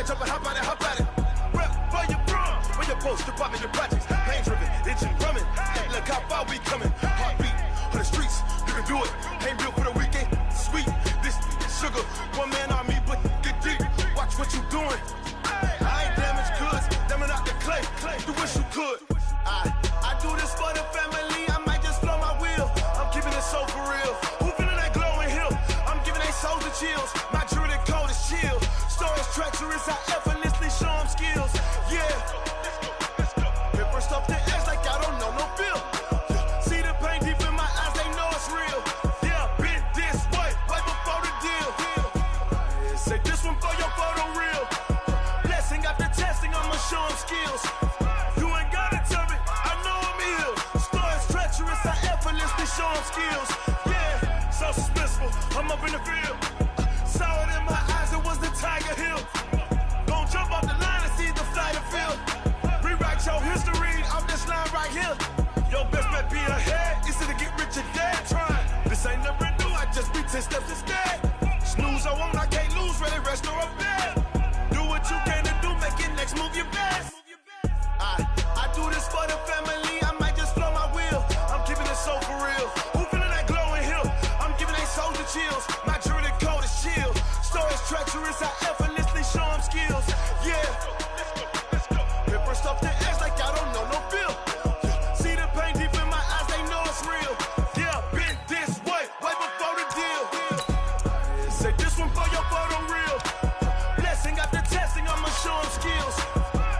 Everybody jumping, hop at it. Rep for your bro, for your post, your pop, your projects. Pain driven, engine drumming. Look how far we coming. Heartbeat on the streets, you can do it. Ain't real for the weekend. Sweet, this sugar. One man army, but get deep. Watch what you doing. I ain't damaged goods, damn it out the clay. You wish you could. I do this for the family. I might just blow my wheel. I'm keeping it so for real. Who feeling that glowing hill? I'm giving they souls the chills. My jewelry code is chill. Stories treacherous, I effortlessly show them skills. Yeah. Paper stuff the edge like I don't know no feel. See the pain deep in my eyes, they know it's real. Yeah, been this way, right before the deal. Say this one for your photo real. Blessing after testing, I'ma show them skills. You ain't gotta tell me, I know I'm ill. Stories treacherous, I effortlessly show them skills. Yeah, so suspenseful, I'm up in the field. Saw it in my eyes, it was the Tiger Hill. Gon' jump off the line and see the flight of field. Rewrite your history off this line right here. Your best bet be ahead, easy to get rich or dead trying. This ain't never new, I just be 10 steps instead. Snooze I won't, I can't lose, ready, rest or a bed. Do what you can to do, make it next move your best. I do this for the family, I might just blow my wheel. I'm keeping it so for real. Who feeling that glowing hill? I'm giving they souls the chills. My jewelry code is chill. Stories treacherous, I effortlessly show them skills. Yeah. Paper stuff the edge like I don't know no feel. See the pain deep in my eyes, they know it's real. Yeah, been this way, way before the deal. Say this one for your photo real. Blessing after testing, I'ma show them skills.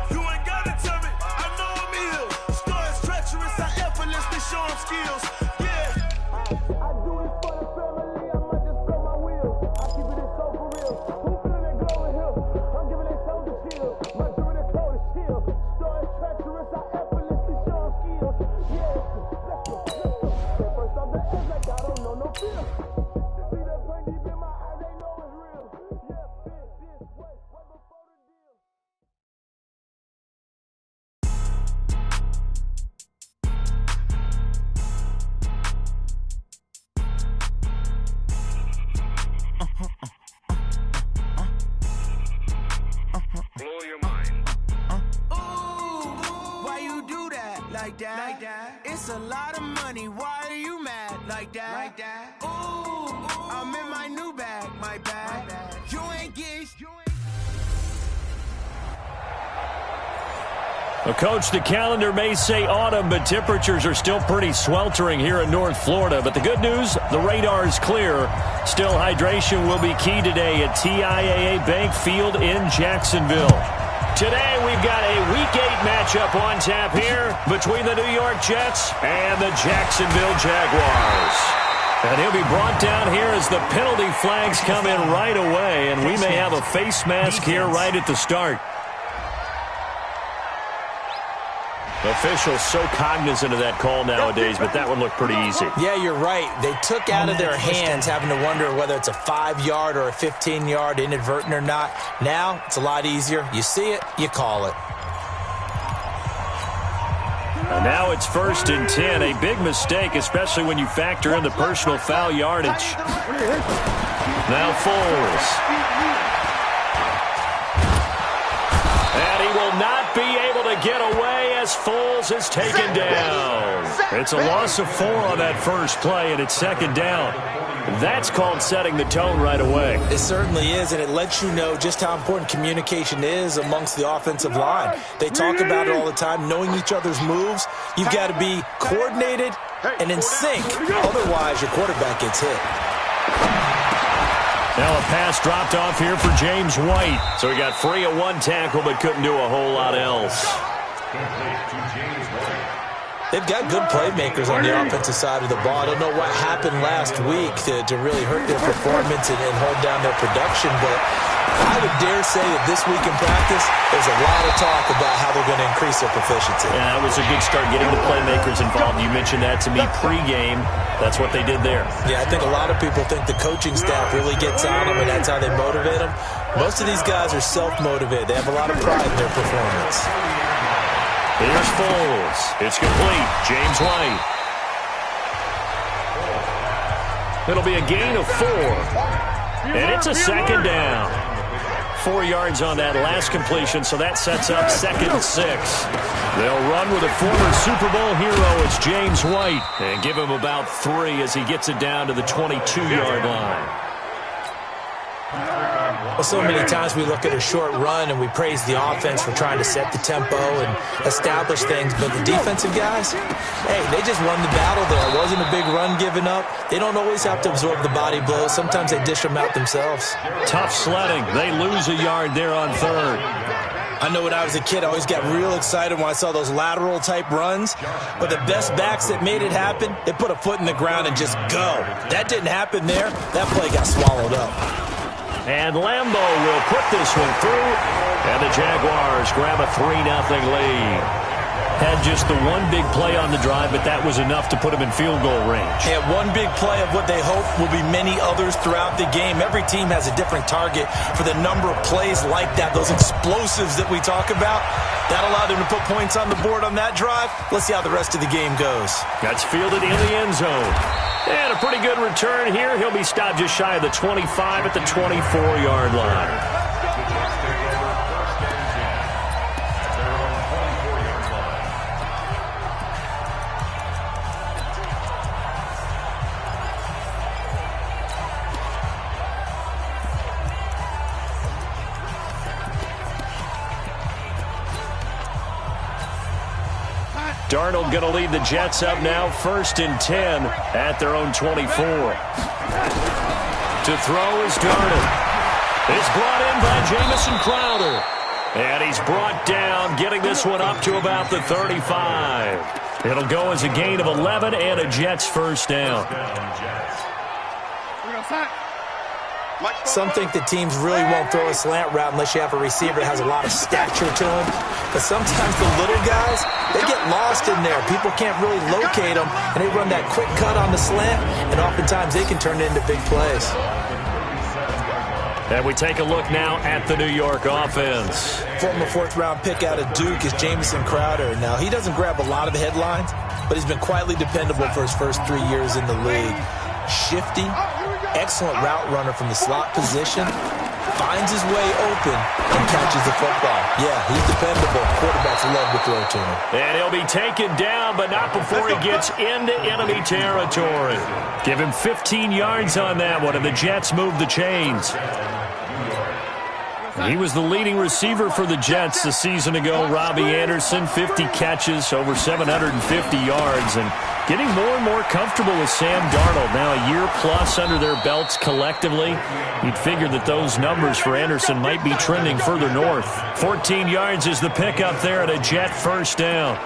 You ain't gotta tell me, I know I'm ill. Stories treacherous, I effortlessly show them skills. Yeah. I do this for the family, I might just blow my wheel. I keep it so for real. Who feeling that glowing hill? I'm giving they souls the chill. My jewelry code is chill. Stories treacherous, I effortlessly show them skills. Yeah. Let's go. First off the edge like I don't know no feel. See that pain deep in my eyes, they know it's real. Yeah, been this way, way before the deal. Blow your mind. Why you do that like that? It's a lot of money. Why are you mad like that? Ooh, I'm in my new bag, my bag. You ain't getting. Well, Coach, the calendar may say autumn, but temperatures are still pretty sweltering here in North Florida. But the good news, the radar is clear. Still, hydration will be key today at TIAA Bank Field in Jacksonville. Today, we've got a Week 8 matchup on tap here between the New York Jets and the Jacksonville Jaguars. And he'll be brought down here as the penalty flags come in right away, and we may have a face mask here right at the start. Officials so cognizant of that call nowadays, but that one looked pretty easy. Yeah, you're right. They took out of their hands having to wonder whether it's a 5-yard or a 15-yard, inadvertent or not. Now, it's a lot easier. You see it, you call it. And now it's 1st and 10. A big mistake, especially when you factor in the personal foul yardage. Now Foles. And he will not be able to get away as Foles is taken down. It's a loss of 4 on that first play, and it's 2nd down. That's called setting the tone right away. It certainly is, and it lets you know just how important communication is amongst the offensive line. They talk about it all the time, knowing each other's moves. You've got to be coordinated and in sync. Otherwise, your quarterback gets hit. Now a pass dropped off here for James White. So he got free of 1 tackle but couldn't do a whole lot else. They've got good playmakers on the offensive side of the ball. I don't know what happened last week to really hurt their performance and hold down their production, but I would dare say that this week in practice, there's a lot of talk about how they're going to increase their proficiency. Yeah, that was a good start getting the playmakers involved. You mentioned that to me pregame. That's what they did there. Yeah, I think a lot of people think the coaching staff really gets on them, and that's how they motivate them. Most of these guys are self-motivated. They have a lot of pride in their performance. Here's Foles. It's complete. James White. It'll be a gain of 4. And it's a 2nd down. 4 yards on that last completion, so that sets up 2nd and 6. They'll run with a former Super Bowl hero. It's James White, and give him about 3 as he gets it down to the 22-yard line. Well, so many times we look at a short run and we praise the offense for trying to set the tempo and establish things, but the defensive guys, hey, they just won the battle there. It wasn't a big run given up. They don't always have to absorb the body blows. Sometimes they dish them out themselves. Tough sledding. They lose a yard there on 3rd. I know when I was a kid, I always got real excited when I saw those lateral-type runs. But the best backs that made it happen, they put a foot in the ground and just go. That didn't happen there. That play got swallowed up. And Lambo will put this one through, and the Jaguars grab a 3-0 lead. Had just the one big play on the drive, but that was enough to put them in field goal range. And one big play of what they hope will be many others throughout the game. Every team has a different target for the number of plays like that, those explosives that we talk about. That allowed them to put points on the board on that drive. Let's see how the rest of the game goes. That's fielded in the end zone. And a pretty good return here. He'll be stopped just shy of the 25 at the 24-yard line. Darnold going to lead the Jets up now, 1st and 10 at their own 24. To throw is Darnold. It's brought in by Jamison Crowder. And he's brought down, getting this one up to about the 35. It'll go as a gain of 11 and a Jets first down. Some think that teams really won't throw a slant route unless you have a receiver that has a lot of stature to him. But sometimes the little guys, they get lost in there. People can't really locate them, and they run that quick cut on the slant, and oftentimes they can turn it into big plays. And we take a look now at the New York offense. Former 4th-round pick out of Duke is Jamison Crowder. Now, he doesn't grab a lot of headlines, but he's been quietly dependable for his first 3 years in the league. Shifty, excellent route runner from the slot position, finds his way open, and catches the football. Yeah, he's dependable. Quarterbacks love to throw to him. And he'll be taken down, but not before he gets into enemy territory. Give him 15 yards on that one, and the Jets move the chains. He was the leading receiver for the Jets the season ago. Robbie Anderson, 50 catches, over 750 yards, and getting more and more comfortable with Sam Darnold. Now a year plus under their belts collectively. You'd figure that those numbers for Anderson might be trending further north. 14 yards is the pickup there at a Jet first down.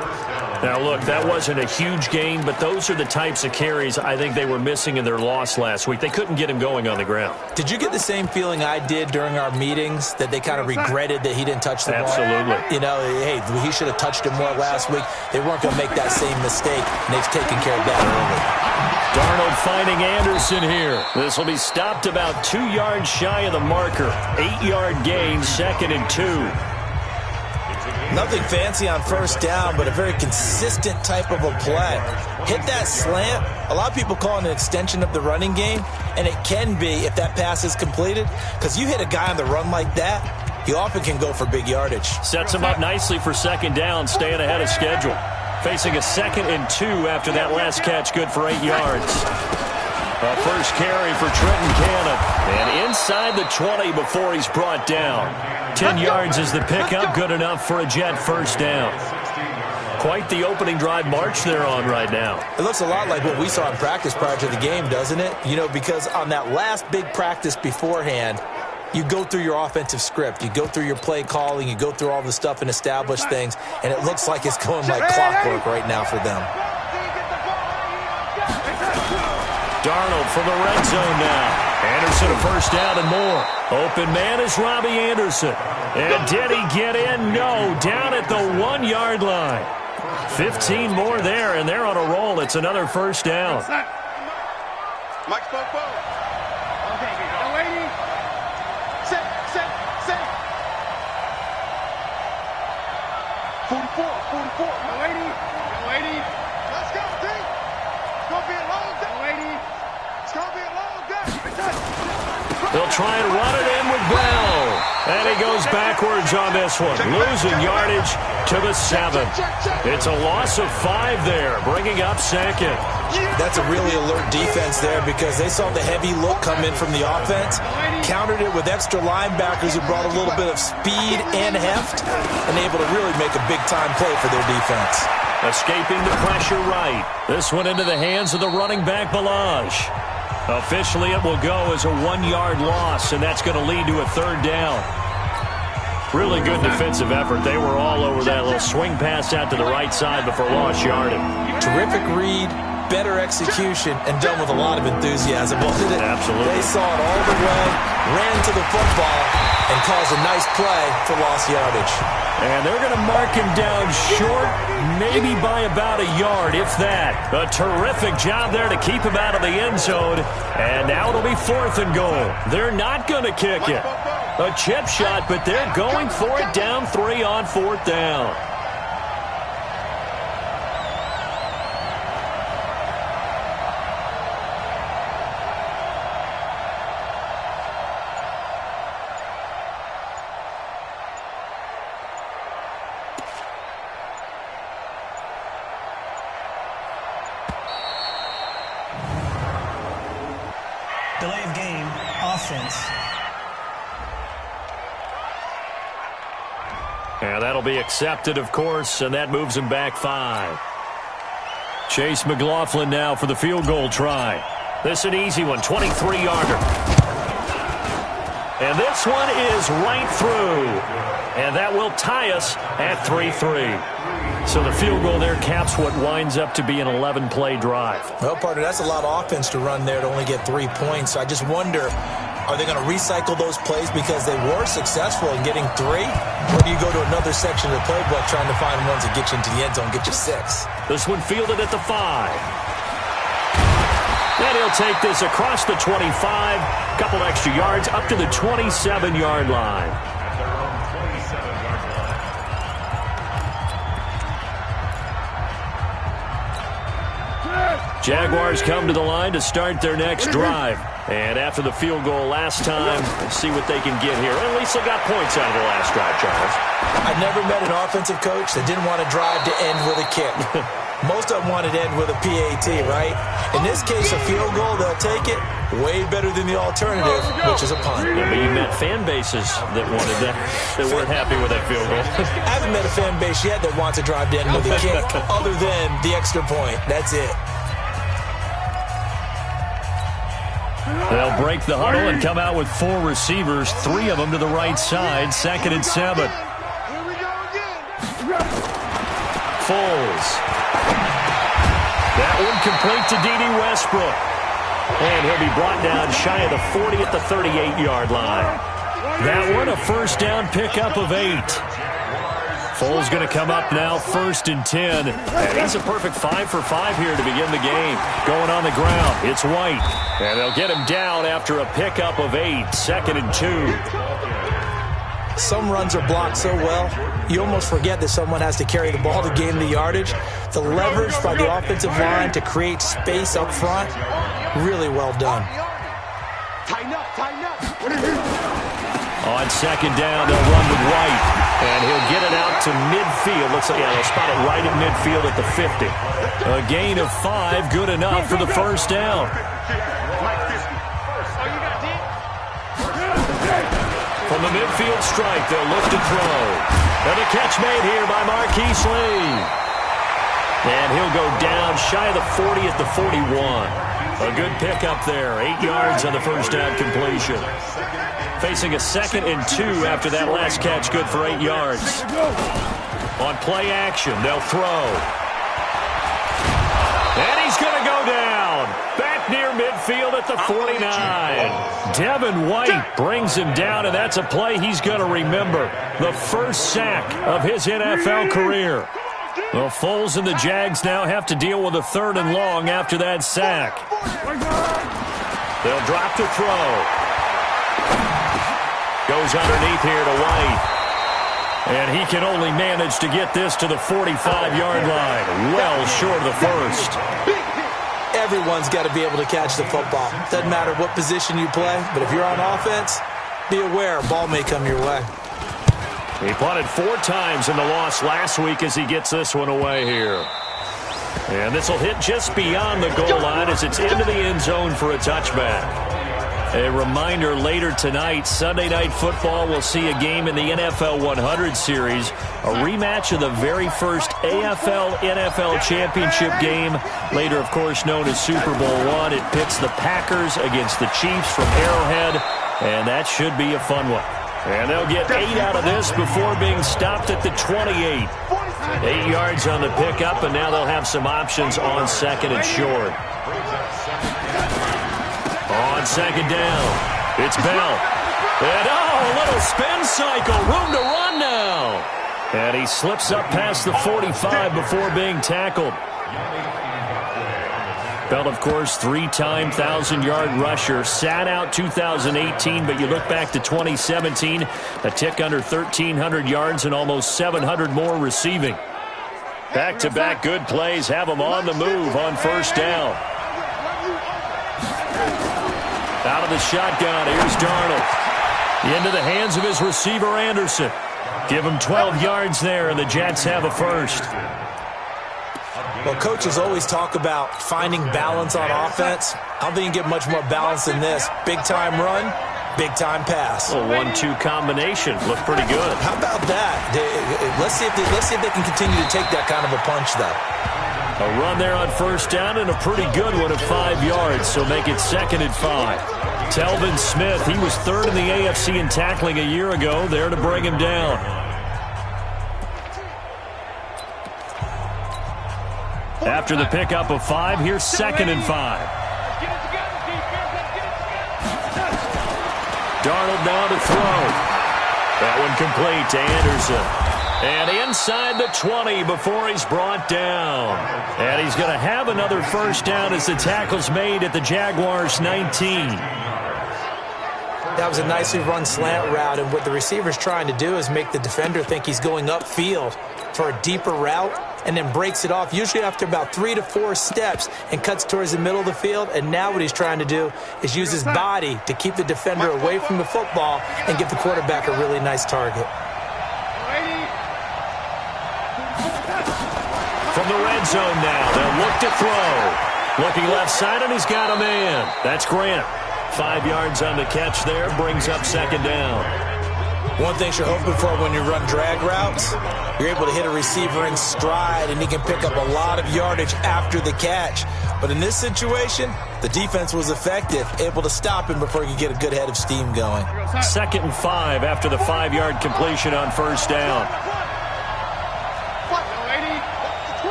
Now, look, that wasn't a huge gain, but those are the types of carries I think they were missing in their loss last week. They couldn't get him going on the ground. Did you get the same feeling I did during our meetings, that they kind of regretted that he didn't touch the ball? Absolutely. You know, hey, he should have touched it more last week. They weren't going to make that same mistake, and they've taken care of that early. Darnold finding Anderson here. This will be stopped about 2 yards shy of the marker. 8-yard gain, 2nd and 2. Nothing fancy on first down, but a very consistent type of a play. Hit that slant. A lot of people call it an extension of the running game, and it can be if that pass is completed, because you hit a guy on the run like that, he often can go for big yardage. Sets him up nicely for 2nd down, staying ahead of schedule. Facing a 2nd and 2 after that last catch, good for 8 yards. A first carry for Trenton Cannon. And inside the 20 before he's brought down. 10 yards is the pickup, good enough for a Jet first down. Quite the opening drive march they're on right now. It looks a lot like what we saw in practice prior to the game, doesn't it? You know, because on that last big practice beforehand, you go through your offensive script, you go through your play calling, you go through all the stuff and establish things, and it looks like it's going like clockwork right now for them. Darnold from the red zone now. Anderson a first down and more. Open man is Robbie Anderson. And did he get in? No. Down at the 1-yard line. 15 more there, and they're on a roll. It's another first down. Mike spoke forward. Okay, no waiting. Set. 44. No waiting. Let's go, D. It's going to be a long day. No waiting. It's going to be a long day. They'll try and run it in with Bell. And he goes backwards on this one, losing yardage to the 7. It's a loss of 5 there, bringing up second. That's a really alert defense there because they saw the heavy look come in from the offense, countered it with extra linebackers who brought a little bit of speed and heft, and able to really make a big-time play for their defense. Escaping the pressure right. This one into the hands of the running back, Balazs. Officially, it will go as a 1-yard loss, and that's going to lead to a 3rd down. Really good defensive effort. They were all over that little swing pass out to the right side before lost yardage. Terrific read, better execution, and done with a lot of enthusiasm, wasn't it? Absolutely. They saw it all the way, ran to the football, and caused a nice play for lost yardage. And they're going to mark him down short, maybe by about a yard, if that. A terrific job there to keep him out of the end zone. And now it'll be 4th and goal. They're not going to kick it. A chip shot, but they're going for it down 3 on 4th down. Delay of game, offense. And that'll be accepted, of course, and that moves him back 5. Chase McLaughlin now for the field goal try. This an easy one, 23-yarder. And this one is right through. And that will tie us at 3-3. So the field goal there caps what winds up to be an 11-play drive. Well, partner, that's a lot of offense to run there to only get 3 points. I just wonder, are they going to recycle those plays because they were successful in getting 3? Or do you go to another section of the playbook trying to find ones that get you into the end zone, get you 6? This one fielded at the 5. And he'll take this across the 25, couple extra yards up to the 27-yard line. Jaguars come to the line to start their next drive. And after the field goal last time, let's see what they can get here. At least they got points out of the last drive, Charles. I've never met an offensive coach that didn't want to drive to end with a kick. Most of them wanted to end with a PAT, right? In this case, a field goal, they'll take it. Way better than the alternative, which is a punt. Yeah, but you met fan bases that wanted that, that weren't happy with that field goal. I haven't met a fan base yet that wants to drive to end with a kick other than the extra point. That's it. They'll break the huddle and come out with 4 receivers, 3 of them to the right side, 2nd and 7. Foles. That one complete to D.D. Westbrook. And he'll be brought down shy of the 40 at the 38-yard line. That one a first down pickup of 8. Foles going to come up now, 1st and 10. And he's a perfect 5 for 5 here to begin the game. Going on the ground, it's White. And they'll get him down after a pickup of 8, 2nd and 2. Some runs are blocked so well, you almost forget that someone has to carry the ball to gain the yardage. The leverage by the offensive line to create space up front, really well done. Tighten up, tighten up. On 2nd down, they'll run with White. And he'll get it out to midfield. Looks like they'll spot it right at midfield at the 50. A gain of 5, good enough for the first down. From the midfield strike, they'll look to throw. And a catch made here by Marquise Lee. And he'll go down shy of the 40 at the 41. A good pickup there. 8 yards on the first down completion. Facing a 2nd and 2 after that last catch, good for 8 yards. On play action, they'll throw. And he's going to go down. Back near midfield at the 49. Devin White brings him down, and that's a play he's going to remember. The first sack of his NFL career. Well, Foles and the Jags now have to deal with a 3rd and long after that sack. They'll drop to throw. Goes underneath here to White. And he can only manage to get this to the 45-yard line. Well short of the first. Everyone's got to be able to catch the football. Doesn't matter what position you play, but if you're on offense, be aware, ball may come your way. He punted 4 times in the loss last week as he gets this one away here. And this will hit just beyond the goal line as it's into the end zone for a touchback. A reminder, later tonight, Sunday Night Football will see a game in the NFL 100 Series, a rematch of the very first AFL-NFL Championship game, later, of course, known as Super Bowl I. It pits the Packers against the Chiefs from Arrowhead, and that should be a fun one. And they'll get 8 out of this before being stopped at the 28. 8 yards on the pickup, and now they'll have some options on second and short. On second down, it's Bell. And, a little spin cycle. Room to run now. And he slips up past the 45 before being tackled. Bell, of course, 3-time 1,000-yard rusher. Sat out 2018, but you look back to 2017, a tick under 1,300 yards and almost 700 more receiving. Back-to-back good plays have him on the move on first down. Out of the shotgun, here's Darnold. Into the hands of his receiver, Anderson. Give him 12 yards there, and the Jets have a first. Well, coaches always talk about finding balance on offense. I don't think you can get much more balance than this. Big-time run, big-time pass. A 1-2 combination. Looked pretty good. How about that? Let's see if they can continue to take that kind of a punch, though. A run there on first down and a pretty good one at 5 yards, so make it 2nd and 5. Telvin Smith, he was 3rd in the AFC in tackling a year ago, there to bring him down. After the pickup of 5, here's 2nd and 5. Darnold now to throw. That one complete to Anderson. And inside the 20 before he's brought down. And he's going to have another first down as the tackle's made at the Jaguars' 19. That was a nicely run slant route, and what the receiver's trying to do is make the defender think he's going upfield for a deeper route and then breaks it off, usually after about 3 to 4 steps, and cuts towards the middle of the field. And now what he's trying to do is use his body to keep the defender away from the football and give the quarterback a really nice target. From the red zone now, they'll look to throw. Looking left side, and he's got a man. That's Grant. 5 yards on the catch there, brings up 2nd down. One thing you're hoping for when you run drag routes, you're able to hit a receiver in stride, and he can pick up a lot of yardage after the catch. But in this situation, the defense was effective, able to stop him before he could get a good head of steam going. 2nd and 5 after the 5-yard completion on first down.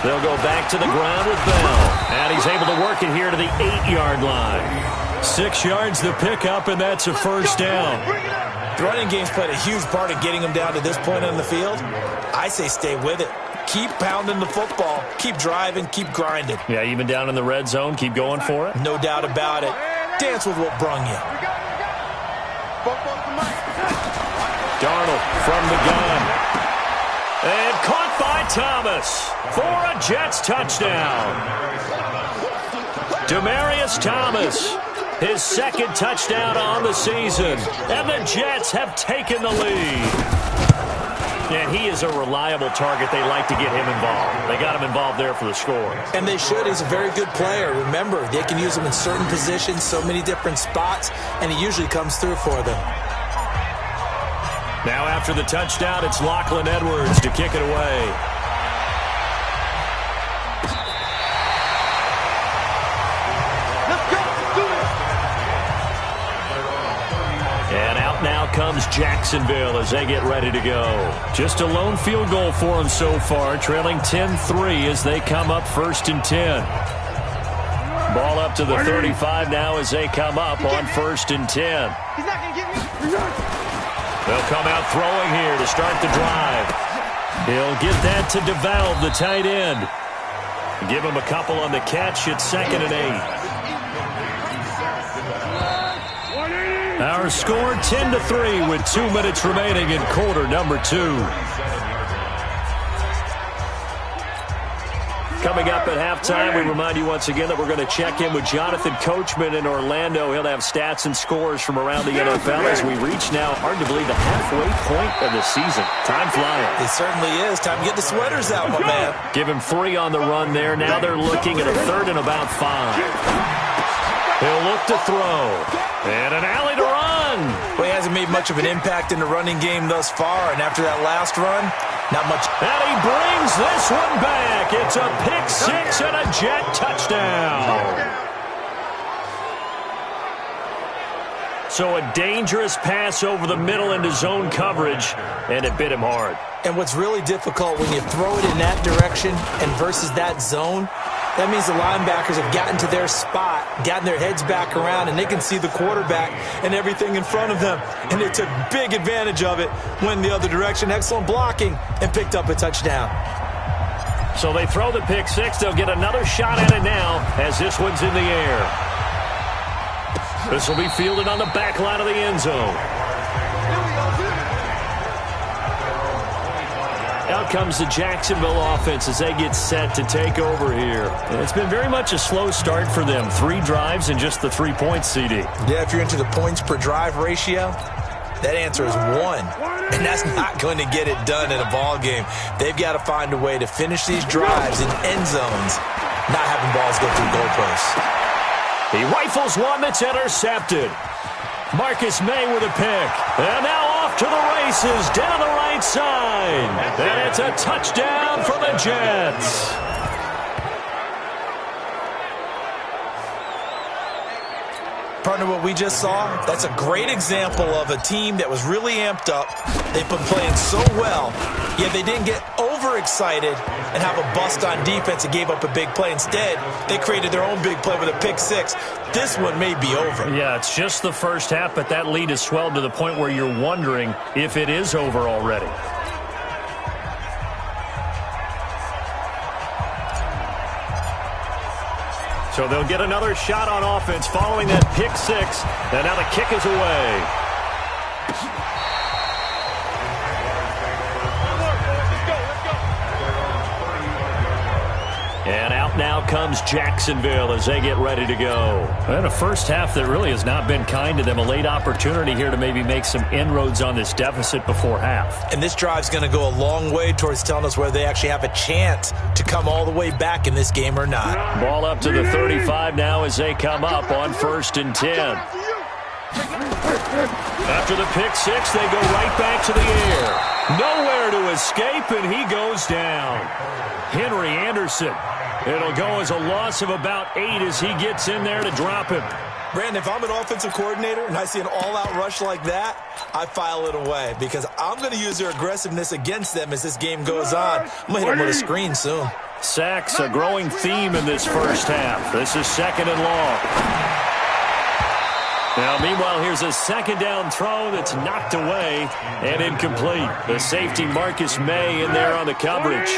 They'll go back to the ground with Bell. And he's able to work it here to the 8-yard line. 6 yards the pickup, and that's a first down. The running game's played a huge part of getting him down to this point on the field. I say stay with it. Keep pounding the football. Keep driving. Keep grinding. Yeah, even down in the red zone, keep going for it. No doubt about it. Dance with what brung you. Darnold from the gun. And caught by Thomas for a Jets touchdown. Demaryius Thomas, his 2nd touchdown on the season. And the Jets have taken the lead. And he is a reliable target. They like to get him involved. They got him involved there for the score. And they should. He's a very good player. Remember, they can use him in certain positions, so many different spots, and he usually comes through for them. Now after the touchdown, it's Lachlan Edwards to kick it away. And out now comes Jacksonville as they get ready to go. Just a lone field goal for them so far, trailing 10-3 as they come up 1st and 10. Ball up to the 35 now as they come up on 1st and 10. He's not going to get me. They'll come out throwing here to start the drive. He'll get that to DeValve, the tight end. Give him a couple on the catch. It's 2nd and 8. Our score 10-3 with 2 minutes remaining in quarter number 2. Coming up at halftime, we remind you once again that we're going to check in with Jonathan Coachman in Orlando. He'll have stats and scores from around the NFL as we reach now, hard to believe, the halfway point of the season. Time flying. It certainly is. Time to get the sweaters out, my man. Give him 3 on the run there. Now they're looking at a 3rd and about 5. He'll look to throw. And an alley to run. Well, he hasn't made much of an impact in the running game thus far, and after that last run, not much. And he brings this one back. It's a pick 6 and a Jet touchdown. So a dangerous pass over the middle into zone coverage, and it bit him hard. And what's really difficult when you throw it in that direction and versus that zone, that means the linebackers have gotten to their spot, gotten their heads back around, and they can see the quarterback and everything in front of them. And they took big advantage of it, went the other direction, excellent blocking, and picked up a touchdown. So they throw the pick 6. They'll get another shot at it now as this one's in the air. This will be fielded on the back line of the end zone. Out comes the Jacksonville offense as they get set to take over here. And it's been very much a slow start for them. 3 drives and just the 3 points, CD. Yeah, if you're into the points per drive ratio, that answer is 1. And that's not going to get it done in a ball game. They've got to find a way to finish these drives in end zones, not having balls go through goalposts. He rifles one that's intercepted. Marcus May with a pick. And now off to the races down the right side. And it's a touchdown for the Jets. Partner, what we just saw, that's a great example of a team that was really amped up. They've been playing so well, yet they didn't get overexcited and have a bust on defense and gave up a big play. Instead, they created their own big play with a pick 6. This one may be over. Yeah, it's just the first half, but that lead has swelled to the point where you're wondering if it is over already. So they'll get another shot on offense following that pick 6. And now the kick is away. And out now comes Jacksonville as they get ready to go. And a first half that really has not been kind to them. A late opportunity here to maybe make some inroads on this deficit before half. And this drive's going to go a long way towards telling us whether they actually have a chance to come all the way back in this game or not. Ball up to the 35 now as they come up on 1st and 10. After the pick 6, they go right back to the air. Nowhere to escape, and he goes down. Henry Anderson. It'll go as a loss of about 8 as he gets in there to drop him. Brandon, if I'm an offensive coordinator and I see an all-out rush like that, I file it away because I'm going to use their aggressiveness against them as this game goes on. I'm going to hit them with a screen soon. Sacks, a growing theme in this first half. This is 2nd and long. Now, meanwhile, here's a 2nd down throw that's knocked away and incomplete. The safety, Marcus May, in there on the coverage.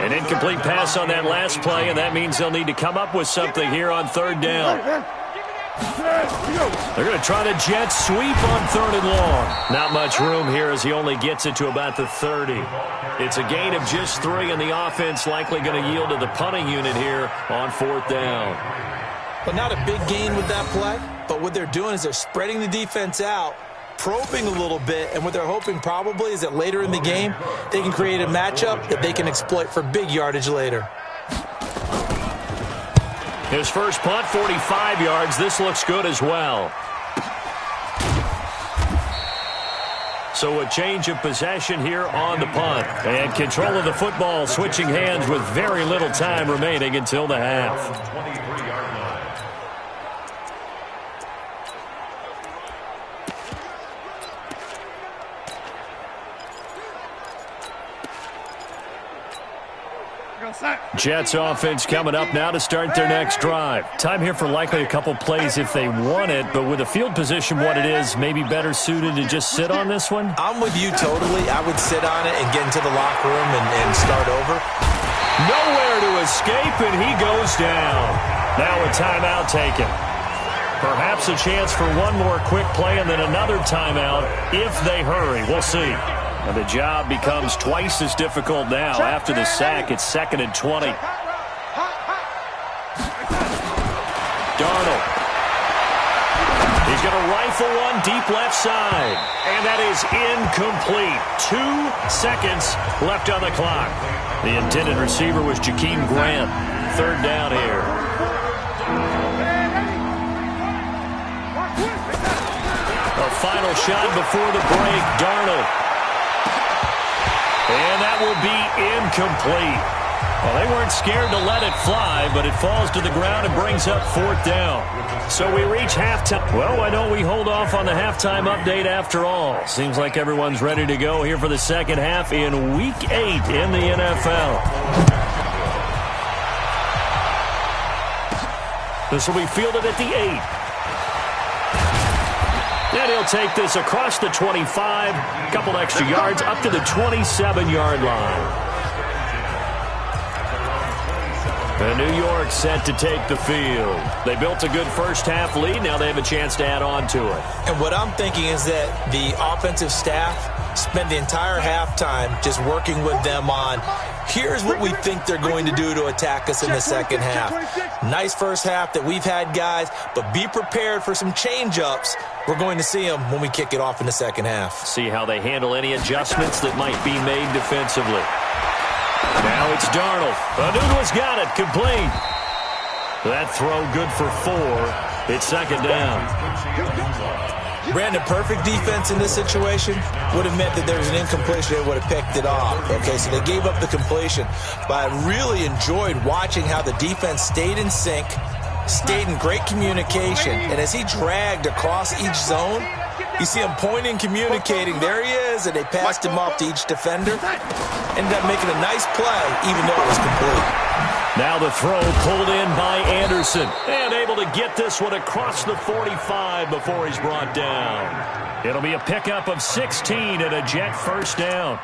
An incomplete pass on that last play, and that means they'll need to come up with something here on 3rd down. They're going to try the jet sweep on 3rd and long. Not much room here as he only gets it to about the 30. It's a gain of just 3, and the offense likely going to yield to the punting unit here on 4th down. But not a big gain with that play. But what they're doing is they're spreading the defense out, probing a little bit, and what they're hoping probably is that later in the game, they can create a matchup that they can exploit for big yardage later. His first punt, 45 yards. This looks good as well. So a change of possession here on the punt. And control of the football, switching hands with very little time remaining until the half. Jets offense coming up now to start their next drive. Time here for likely a couple plays if they want it, but with the field position what it is, maybe better suited to just sit on this one? I'm with you totally. I would sit on it and get into the locker room and start over. Nowhere to escape, and he goes down. Now a timeout taken. Perhaps a chance for one more quick play and then another timeout if they hurry. We'll see. And the job becomes twice as difficult now. After the sack, it's 2nd and 20. beautiful one deep left side. And that is incomplete. 2 seconds left on the clock. The intended receiver was Jakeem Grant. Third down here. A final shot before the break. Darnold. And that will be incomplete. Well, they weren't scared to let it fly, but it falls to the ground and brings up 4th down. So we reach halftime. Well, why don't we hold off on the halftime update after all? Seems like everyone's ready to go here for the second half in Week 8 in the NFL. This will be fielded at the 8. And he'll take this across the 25, a couple extra yards up to the 27-yard line. And New York set to take the field. They built a good first-half lead. Now they have a chance to add on to it. And what I'm thinking is that the offensive staff spent the entire halftime just working with them on, here's what we think they're going to do to attack us in the second half. Nice first half that we've had, guys, but be prepared for some change-ups. We're going to see them when we kick it off in the second half. See how they handle any adjustments that might be made defensively. Now it's Darnold. Anunua's got it. Complete. That throw good for 4. It's second down. Brandon, perfect defense in this situation would have meant that there was an incompletion. They would have picked it off. Okay, so they gave up the completion. But I really enjoyed watching how the defense stayed in sync, stayed in great communication. And as he dragged across each zone, you see him pointing, communicating. There he is, and they passed him off to each defender. Ended up making a nice play, even though it was complete. Now the throw pulled in by Anderson. And able to get this one across the 45 before he's brought down. It'll be a pickup of 16 and a Jet first down.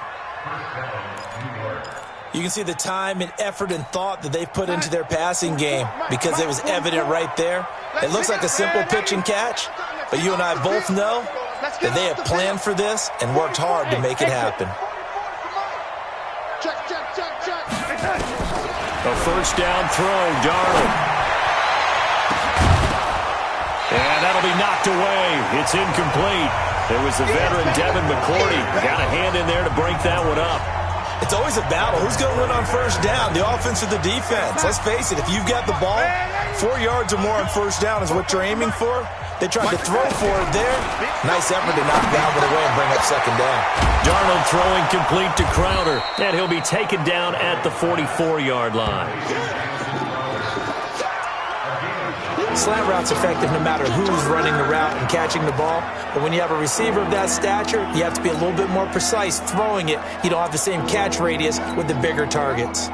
You can see the time and effort and thought that they've put into their passing game because it was evident right there. It looks like a simple pitch and catch, but you and I both know that they have planned for this and worked hard to make it happen. A first down throw, Darnold. And that'll be knocked away. It's incomplete. It was the veteran Devin McCourty. Got a hand in there to break that one up. It's always a battle. Who's going to win on first down, the offense or the defense? Let's face it, if you've got the ball, 4 yards or more on first down is what you're aiming for. They tried to throw for it there. Nice effort to knock that one away and bring up second down. Darnold throwing complete to Crowder, and he'll be taken down at the 44-yard line. Slant route's effective no matter who's running the route and catching the ball. But when you have a receiver of that stature, you have to be a little bit more precise throwing it. You don't have the same catch radius with the bigger targets.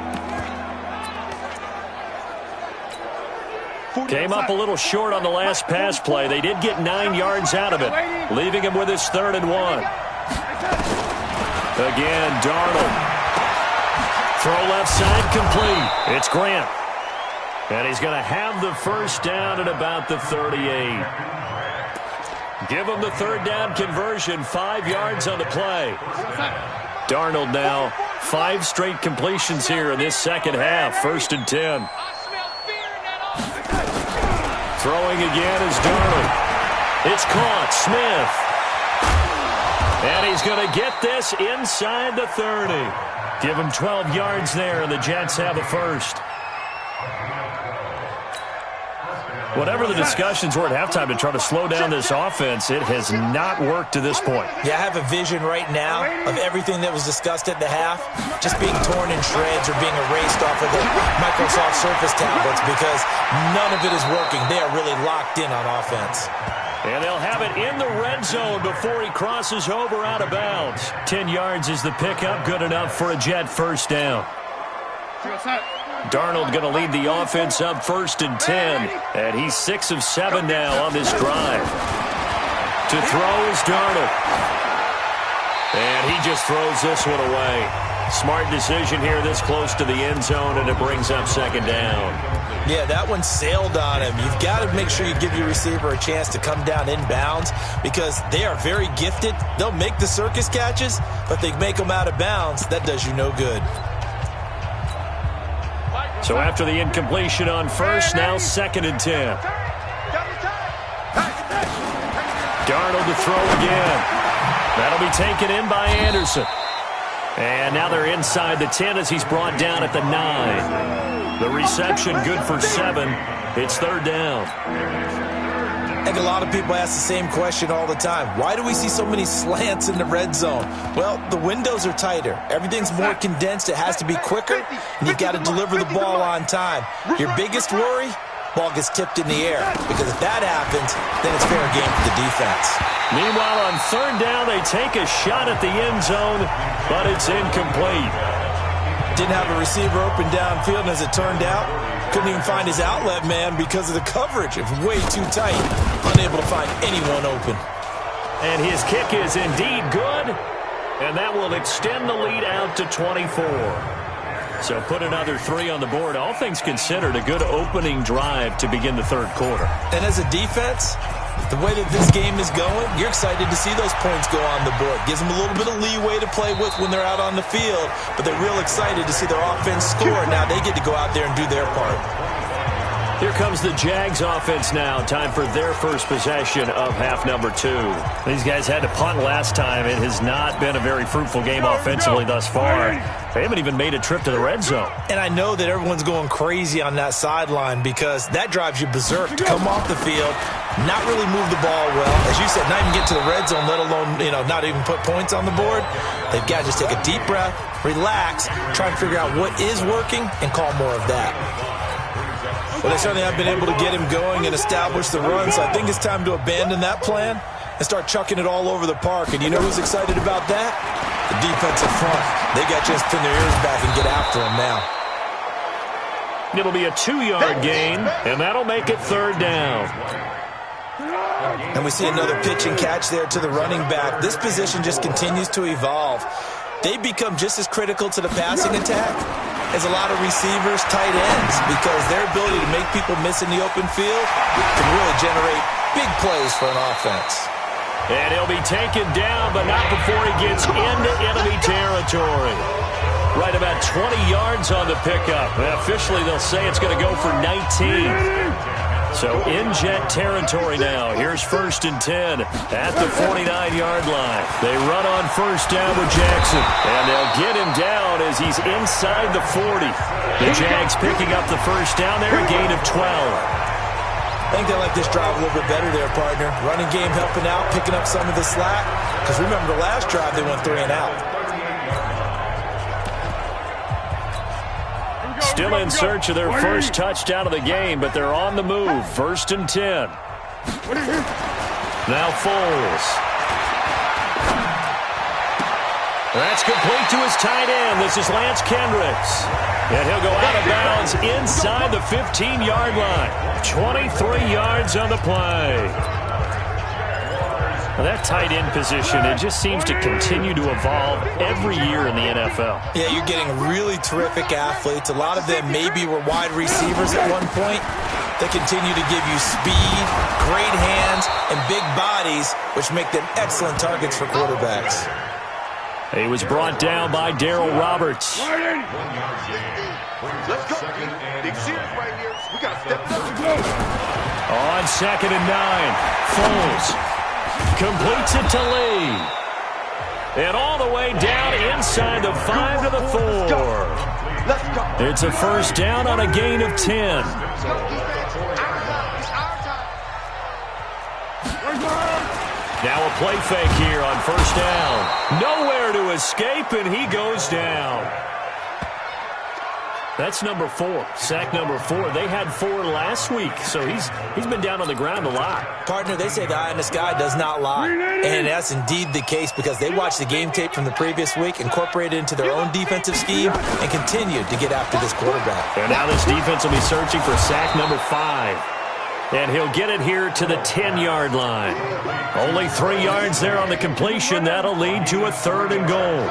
Came up a little short on the last pass play. They did get 9 yards out of it, leaving him with his 3rd and 1. Again, Darnold. Throw left side complete. It's Grant. And he's going to have the first down at about the 38. Give him the 3rd down conversion, 5 yards on the play. Darnold now, 5 straight completions here in this second half, 1st and 10. Throwing again is Darnold. It's caught. Smith. And he's going to get this inside the 30. Give him 12 yards there, and the Jets have a first. Whatever the discussions were at halftime to try to slow down this offense, it has not worked to this point. Yeah, I have a vision right now of everything that was discussed at the half just being torn in shreds or being erased off of the Microsoft Surface tablets because none of it is working. They are really locked in on offense. And they'll have it in the red zone before he crosses over out of bounds. 10 yards is the pickup, good enough for a Jet first down. Darnold going to lead the offense up 1st and 10. And he's 6 of 7 now on this drive. To throw is Darnold. And he just throws this one away. Smart decision here this close to the end zone, and it brings up second down. Yeah, that one sailed on him. You've got to make sure you give your receiver a chance to come down inbounds because they are very gifted. They'll make the circus catches, but they make them out of bounds. That does you no good. So after the incompletion on first, now 2nd and 10. Darnold to throw again. That'll be taken in by Anderson. And now they're inside the 10 as he's brought down at the 9. The reception good for 7. It's third down. I think a lot of people ask the same question all the time. Why do we see so many slants in the red zone? Well, the windows are tighter. Everything's more condensed. It has to be quicker, and you've got to deliver the ball on time. Your biggest worry? Ball gets tipped in the air, because if that happens, then it's fair game for the defense. Meanwhile, on third down, they take a shot at the end zone, but it's incomplete. Didn't have a receiver open downfield, and as it turned out, couldn't even find his outlet man because of the coverage. It was way too tight. Unable to find anyone open. And his kick is indeed good, and that will extend the lead out to 24. So put another 3 on the board. All things considered, a good opening drive to begin the third quarter. And as a defense, the way that this game is going, you're excited to see those points go on the board. Gives them a little bit of leeway to play with when they're out on the field, but they're real excited to see their offense score. Now they get to go out there and do their part. Here comes the Jags offense now. Time for their first possession of half number 2. These guys had to punt last time. It has not been a very fruitful game offensively thus far. They haven't even made a trip to the red zone. And I know that everyone's going crazy on that sideline because that drives you berserk to come off the field, not really move the ball well. As you said, not even get to the red zone, let alone, not even put points on the board. They've got to just take a deep breath, relax, try and figure out what is working, and call more of that. Well, they certainly have been able to get him going and establish the run, so I think it's time to abandon that plan and start chucking it all over the park. And you know who's excited about that? The defensive front. They got to just pin their ears back and get after him now. It'll be a 2-yard gain, and that'll make it third down. And we see another pitch and catch there to the running back. This position just continues to evolve. They become just as critical to the passing attack as a lot of receivers, tight ends, because their ability to make people miss in the open field can really generate big plays for an offense. And he'll be taken down, but not before he gets into enemy territory. Right about 20 yards on the pickup. Officially, they'll say it's going to go for 19. So in Jet territory now. Here's 1st and 10 at the 49-yard line. They run on first down with Jackson, and they'll get him down as he's inside the 40. The Jags picking up the first down there, a gain of 12. I think they like this drive a little bit better there, partner. Running game helping out, picking up some of the slack. Because remember, the last drive they went 3 and out. Still in search of their first touchdown of the game, but they're on the move. 1st and 10. Now Foles. That's complete to his tight end. This is Lance Kendricks. And he'll go out of bounds inside the 15-yard line. 23 yards on the play. Well, that tight end position, it just seems to continue to evolve every year in the NFL. Yeah, you're getting really terrific athletes. A lot of them maybe were wide receivers at one point. They continue to give you speed, great hands, and big bodies, which make them excellent targets for quarterbacks. He was brought down by Darryl Roberts. Let's go. Big series right here. We got to step it up. On 2nd and 9, Foles completes it to Lee. And all the way down inside the 5 to the 4. Let's go. It's a first down on a gain of 10. Now a play fake here on first down. Nowhere to escape, and he goes down. That's number 4, sack number 4. They had 4 last week, so he's been down on the ground a lot. Partner, they say the eye in the sky does not lie. And that's indeed the case because they watched the game tape from the previous week, incorporated it into their own defensive scheme, and continued to get after this quarterback. And now this defense will be searching for sack number 5. And he'll get it here to the 10-yard line. Only 3 yards there on the completion. That'll lead to a 3rd and goal.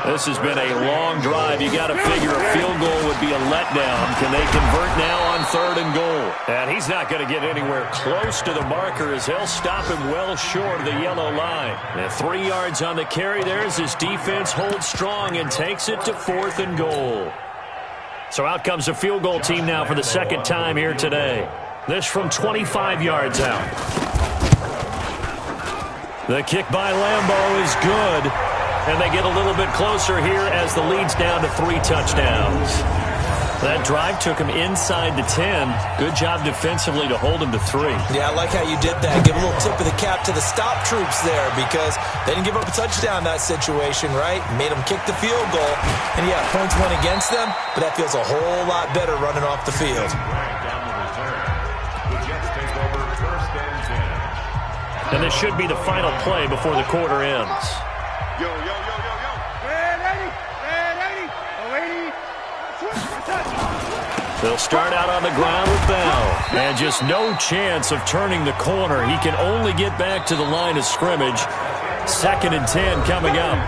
This has been a long drive. You got to figure a field goal would be a letdown. Can they convert now on 3rd and goal? And he's not going to get anywhere close to the marker as they'll stop him well short of the yellow line. And 3 yards on the carry there as his defense holds strong and takes it to 4th and goal. So out comes the field goal team now for the 2nd time here today. This from 25 yards out. The kick by Lambeau is good. And they get a little bit closer here as the lead's down to 3 touchdowns. That drive took him inside the 10. Good job defensively to hold him to 3. Yeah, I like how you did that. Give a little tip of the cap to the stop troops there because they didn't give up a touchdown in that situation, right? Made them kick the field goal. And, yeah, points went against them, but that feels a whole lot better running off the field. And this should be the final play before the quarter ends. Yo. Red 80. They'll start out on the ground with Bell. And just no chance of turning the corner. He can only get back to the line of scrimmage. 2nd and 10 coming up.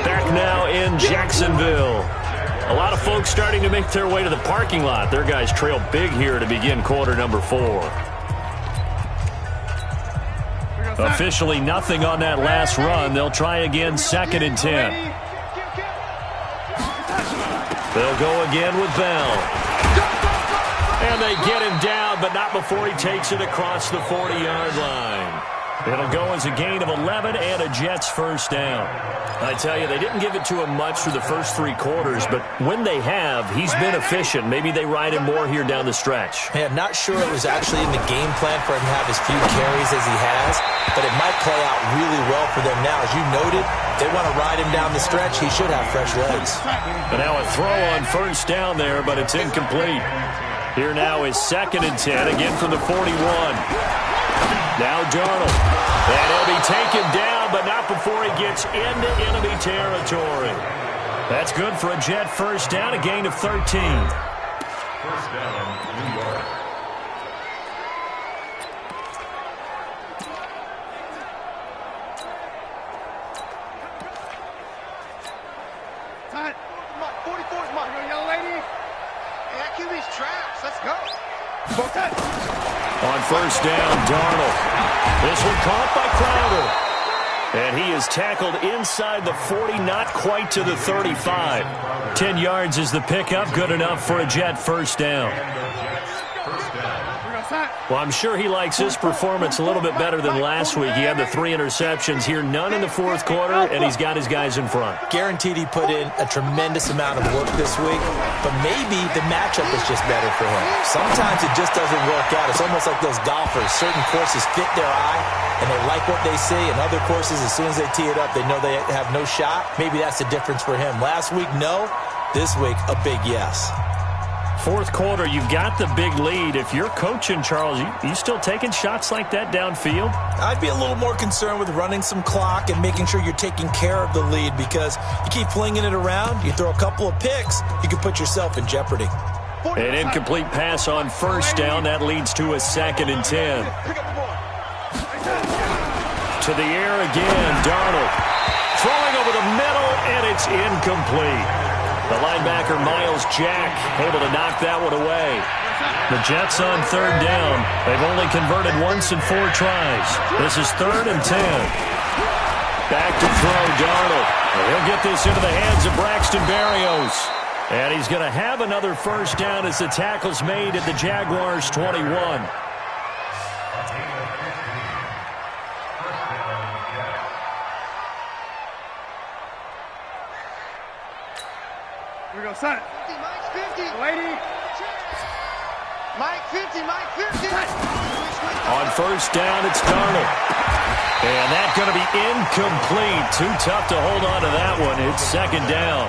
Back now in Jacksonville. A lot of folks starting to make their way to the parking lot. Their guys trail big here to begin quarter number 4. Officially nothing on that last run. They'll try again 2nd and 10. They'll go again with Bell. And they get him down, but not before he takes it across the 40-yard line. It'll go as a gain of 11 and a Jets first down. I tell you, they didn't give it to him much through the first 3 quarters, but when they have, he's been efficient. Maybe they ride him more here down the stretch. Hey, I'm not sure it was actually in the game plan for him to have as few carries as he has, but it might play out really well for them now. As you noted, they want to ride him down the stretch. He should have fresh legs. And now a throw on first down there, but it's incomplete. Here now is 2nd and 10, again from the 41. Now Darnold. And he'll be taken down, but not before he gets into enemy territory. That's good for a Jet first down, a gain of 13. First down, New York. Time. 44's mine. Young lady. Hey, that QB's traps. Let's go. On first down, Darnold. This one caught by Crowder. And he is tackled inside the 40, not quite to the 35. 10 yards is the pickup, good enough for a Jet first down. Well, I'm sure he likes his performance a little bit better than last week. He had the 3 interceptions here, none in the 4th quarter, and he's got his guys in front. Guaranteed he put in a tremendous amount of work this week, but maybe the matchup is just better for him. Sometimes it just doesn't work out. It's almost like those golfers. Certain courses fit their eye, and they like what they see, and other courses, as soon as they tee it up, they know they have no shot. Maybe that's the difference for him. Last week, no. This week, a big yes. 4th quarter, you've got the big lead. If you're coaching, Charles, you still taking shots like that downfield? I'd be a little more concerned with running some clock and making sure you're taking care of the lead because you keep flinging it around, you throw a couple of picks, you can put yourself in jeopardy. An incomplete pass on first down. That leads to a 2nd and 10. To the air again, Darnold. Throwing over the middle, and it's incomplete. The linebacker, Miles Jack, able to knock that one away. The Jets on 3rd down. They've only converted once in 4 tries. This is 3rd and 10. Back to throw, Darnold. And he'll get this into the hands of Braxton Berrios. And he's going to have another first down as the tackle's made at the Jaguars' 21. Here we go, son. 50, Mike 50. Lady. Mike 50, Mike 50. On first down, it's Darnold. And that's going to be incomplete. Too tough to hold on to that one. It's 2nd down.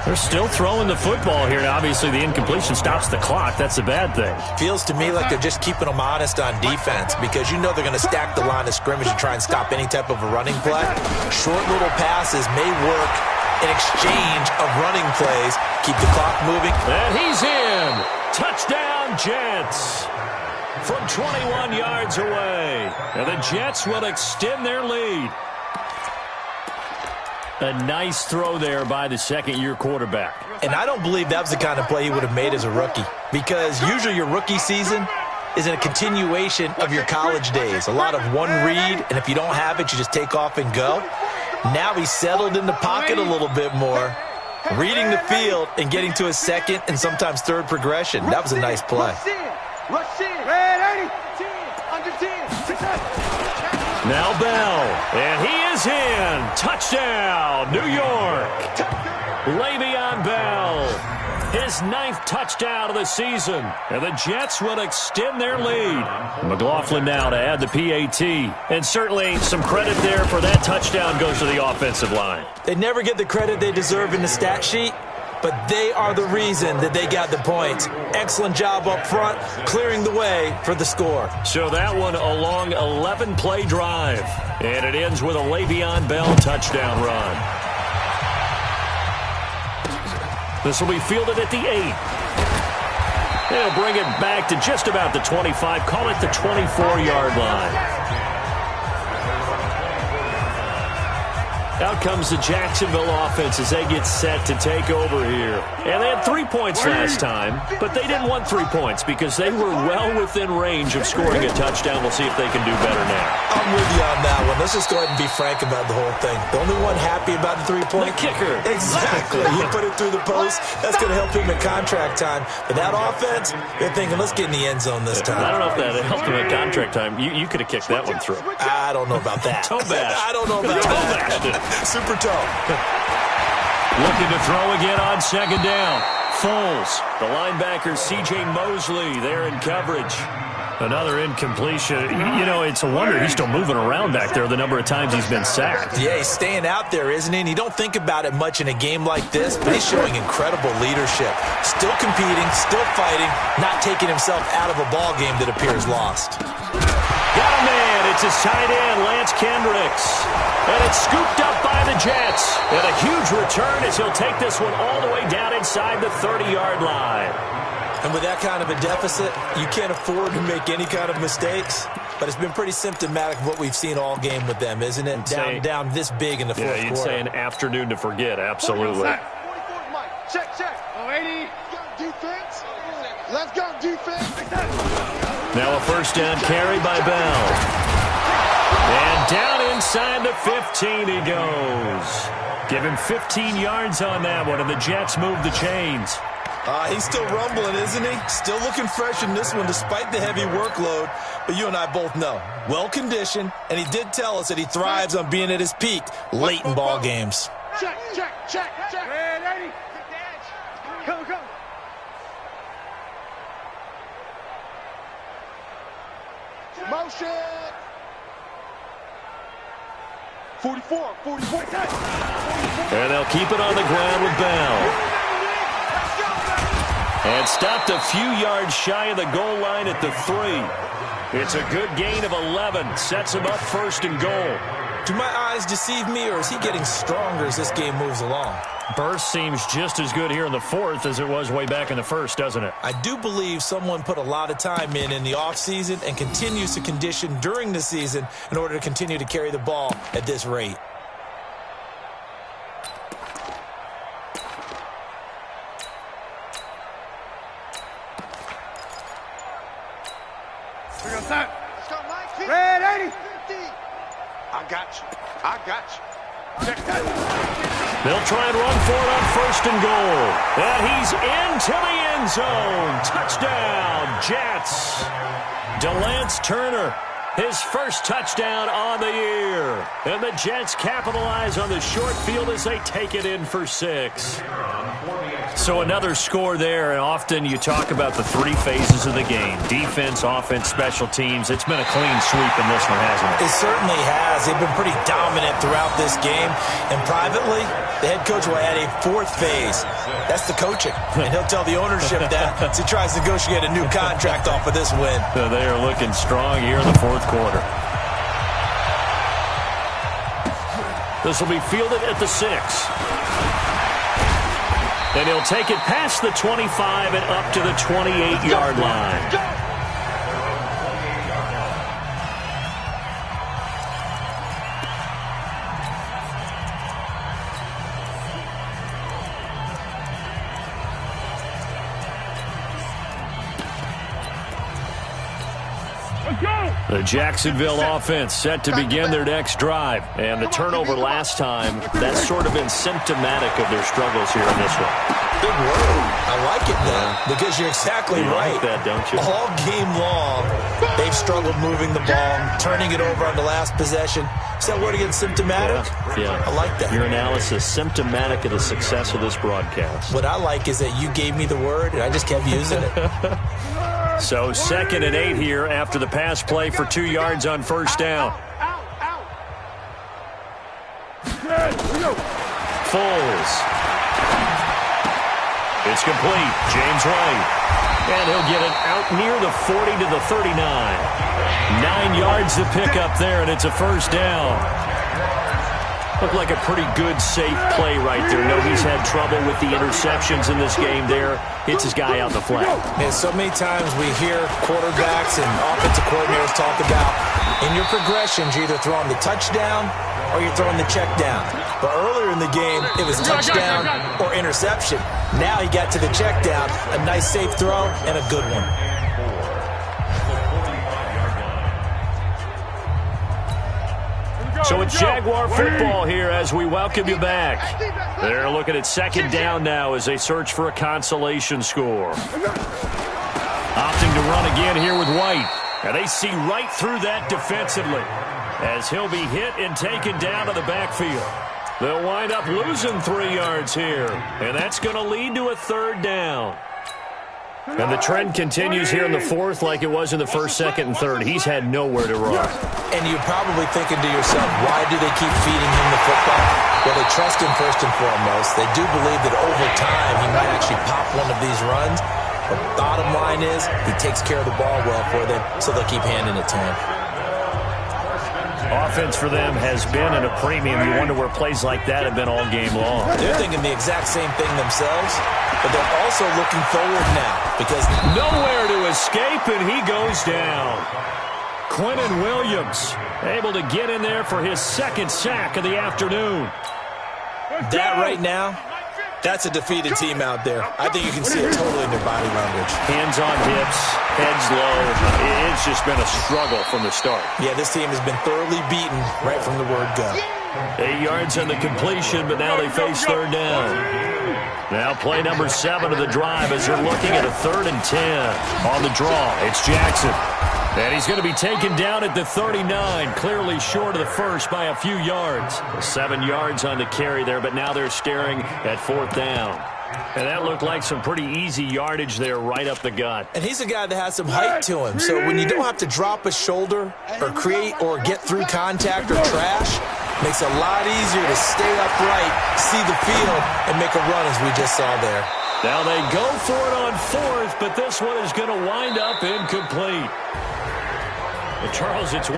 They're still throwing the football here. Now, obviously, the incompletion stops the clock. That's a bad thing. Feels to me like they're just keeping them honest on defense because you know they're going to stack the line of scrimmage and try and stop any type of a running play. Short little passes may work in exchange of running plays. Keep the clock moving. And he's in. Touchdown, Jets. From 21 yards away. And the Jets will extend their lead. A nice throw there by the 2nd-year quarterback. And I don't believe that was the kind of play he would have made as a rookie because usually your rookie season is a continuation of your college days. A lot of one read, and if you don't have it, you just take off and go. Now he's settled in the pocket a little bit more, reading the field and getting to his 2nd and sometimes 3rd progression. That was a nice play. Rush in. Red 80. 10. Under 10. 6. Now Bell, and he is in. Touchdown, New York. Le'Veon Bell, his 9th touchdown of the season, and the Jets will extend their lead. McLaughlin now to add the PAT, and certainly some credit there for that touchdown goes to the offensive line. They never get the credit they deserve in the stat sheet, but they are the reason that they got the points. Excellent job up front, clearing the way for the score. So that one a long 11-play drive, and it ends with a Le'Veon Bell touchdown run. This will be fielded at the 8. They'll bring it back to just about the 25, call it the 24-yard line. Out comes the Jacksonville offense as they get set to take over here. And they had 3 points last time, but they didn't want 3 points because they were well within range of scoring a touchdown. We'll see if they can do better now. I'm with you on that one. Let's just go ahead and be frank about the whole thing. The only one happy about the 3-point? The kicker. Exactly. He put it through the post. That's going to help him in contract time. But that offense, they're thinking, let's get in the end zone this time. I don't know if that helped him in contract time. You could have kicked that one through. I don't know about that. Toe bash. I don't know about that. Super toe. Looking to throw again on second down. Foles, the linebacker C.J. Mosley there in coverage. Another incompletion. You know, it's a wonder he's still moving around back there the number of times he's been sacked. Yeah, he's staying out there, isn't he? And you don't think about it much in a game like this, but he's showing incredible leadership. Still competing, still fighting, not taking himself out of a ball game that appears lost. Got a man. It's his tight end, Lance Kendricks. And it's scooped up by the Jets. And a huge return as he'll take this one all the way down inside the 30-yard line. And with that kind of a deficit, you can't afford to make any kind of mistakes. But it's been pretty symptomatic of what we've seen all game with them, isn't it? Down this big in the fourth quarter. Yeah, you'd say an afternoon to forget, absolutely. Check. Oh, 80. Defense. Let's go, defense. Now a first down carry by Bell. And down inside the 15 he goes. Give him 15 yards on that one, and the Jets move the chains. He's still rumbling, isn't he? Still looking fresh in this one despite the heavy workload. But you and I both know, well-conditioned, and he did tell us that he thrives on being at his peak late in ball games. Check. Ready. Go. Motion. 44. And they'll keep it on the ground with Bell. And stopped a few yards shy of the goal line at the 3. It's a good gain of 11. Sets him up first and goal. Do my eyes deceive me, or is he getting stronger as this game moves along? Burst seems just as good here in the 4th as it was way back in the 1st, doesn't it? I do believe someone put a lot of time in the offseason and continues to condition during the season in order to continue to carry the ball at this rate. Let's go, Mike. Red 80. I got you. Check that. They'll try and run for it on first and goal. And he's into the end zone. Touchdown, Jets. DeLance Turner, his first touchdown on the year. And the Jets capitalize on the short field as they take it in for 6. So another score there, and often you talk about the 3 phases of the game. Defense, offense, special teams. It's been a clean sweep in this one, hasn't it? It certainly has. They've been pretty dominant throughout this game. And privately, the head coach will add a 4th phase. That's the coaching. And he'll tell the ownership that as he tries to negotiate a new contract off of this win. So they are looking strong here in the 4th quarter. This will be fielded at the 6. And he'll take it past the 25 and up to the 28-yard line. The Jacksonville offense set to begin their next drive. And the turnover last time, that's sort of been symptomatic of their struggles here in this one. Big word. I like it now because you're exactly right. You like that, don't you? All game long, they've struggled moving the ball, turning it over on the last possession. Is that word again, symptomatic? Yeah. I like that. Your analysis, symptomatic of the success of this broadcast. What I like is that you gave me the word, and I just kept using it. So 2nd and 8 here after the pass play for 2 yards on first down. Foles. It's complete. James White. And he'll get it out near the 40 to the 39. 9 yards to pick up there, and it's a first down. Looked like a pretty good, safe play right there. No, he's had trouble with the interceptions in this game there. Hits his guy out in the flat. And so many times we hear quarterbacks and offensive coordinators talk about in your progressions, you're either throwing the touchdown or you're throwing the check down. But earlier in the game, it was touchdown or interception. Now he got to the check down, a nice safe throw, and a good one. So it's Jaguar football here as we welcome you back. They're looking at 2nd down now as they search for a consolation score. Opting to run again here with White. And they see right through that defensively as he'll be hit and taken down to the backfield. They'll wind up losing 3 yards here, and that's going to lead to a 3rd down. And the trend continues here in the 4th like it was in the 1st, 2nd, and 3rd. He's had nowhere to run. And you're probably thinking to yourself, why do they keep feeding him the football? Well, they trust him first and foremost. They do believe that over time he might actually pop one of these runs. But bottom line is he takes care of the ball well for them, so they'll keep handing it to him. Offense for them has been at a premium. You wonder where plays like that have been all game long. They're thinking the exact same thing themselves, but they're also looking forward now because nowhere to escape, and he goes down. Quinnen Williams able to get in there for his 2nd sack of the afternoon. That right now, that's a defeated team out there. I think you can see it totally in their body language. Hands on hips, heads low. It's just been a struggle from the start. Yeah, this team has been thoroughly beaten right from the word go. 8 yards on the completion, but now they face 3rd down. Now play number 7 of the drive as they're looking at a 3rd and 10. On the draw, it's Jackson. And he's going to be taken down at the 39, clearly short of the first by a few yards. 7 yards on the carry there, but now they're staring at 4th down. And that looked like some pretty easy yardage there right up the gut. And he's a guy that has some height to him, so when you don't have to drop a shoulder or create or get through contact or trash, makes it a lot easier to stay upright, see the field, and make a run as we just saw there. Now they go for it on 4th, but this one is going to wind up incomplete. Well, Charles, it's